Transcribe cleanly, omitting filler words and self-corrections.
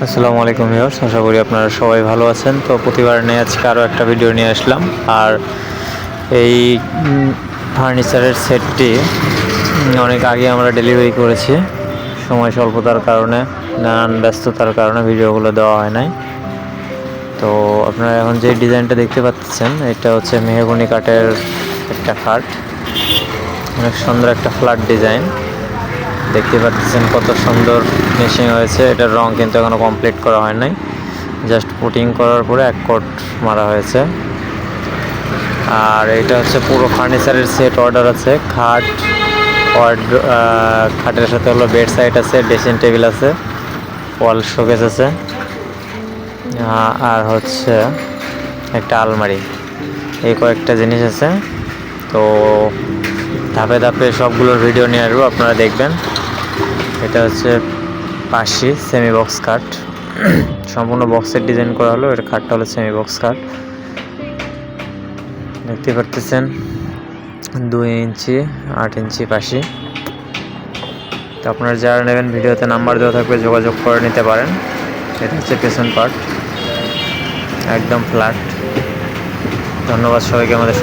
আসসালামু আলাইকুম ভিউয়ার্স, আশা করি আপনারা সবাই ভালো আছেন। তো প্রতিবার নিয়ে আজকে আরও একটা ভিডিও নিয়ে আসলাম। আর এই ফার্নিচারের সেটটি অনেক আগে আমরা ডেলিভারি করেছি। সময় স্বল্পতার কারণে, নানান ব্যস্ততার কারণে ভিডিওগুলো দেওয়া হয় নাই। তো আপনারা এখন যে ডিজাইনটা দেখতে পাচ্ছেন, এটা হচ্ছে মেহগনি কাঠের একটা খাট। অনেক সুন্দর একটা ফ্ল্যাট ডিজাইন দেখতে পাচ্ছেন, কত সুন্দর ফিনিশিং হয়েছে। এটার রং কিন্তু এখনো কমপ্লিট করা হয় নাই, জাস্ট পুটিং করার পরে এক কোট মারা হয়েছে। আর এটা হচ্ছে পুরো ফার্নিচারের সেট অর্ডার আছে। খাটের সাথে হলো বেড সাইড আছে, ড্রেসিং টেবিল আছে, ওয়াল শোকেস আছে, আর হচ্ছে একটা আলমারি। এই কয়েকটা জিনিস আছে। তো ধাপে ধাপে সবগুলোর ভিডিও নিয়ে আসবো, আপনারা দেখবেন। এটা হচ্ছে পাশি সেমি বক্স কাঠ, সম্পূর্ণ বক্সের ডিজাইন করা হলো। এর খাটটা হলো সেমি বক্স কাঠ, দেখতে পারতেছেন। 2 ইঞ্চি 8 ইঞ্চি পাশি। তো আপনারা যারা নেবেন, ভিডিওতে নাম্বার দেওয়া থাকবে, যোগাযোগ করে নিতে পারেন। এটা হচ্ছে পেছন পার্ট, একদম ফ্ল্যাট। ধন্যবাদ সবাইকে আমাদের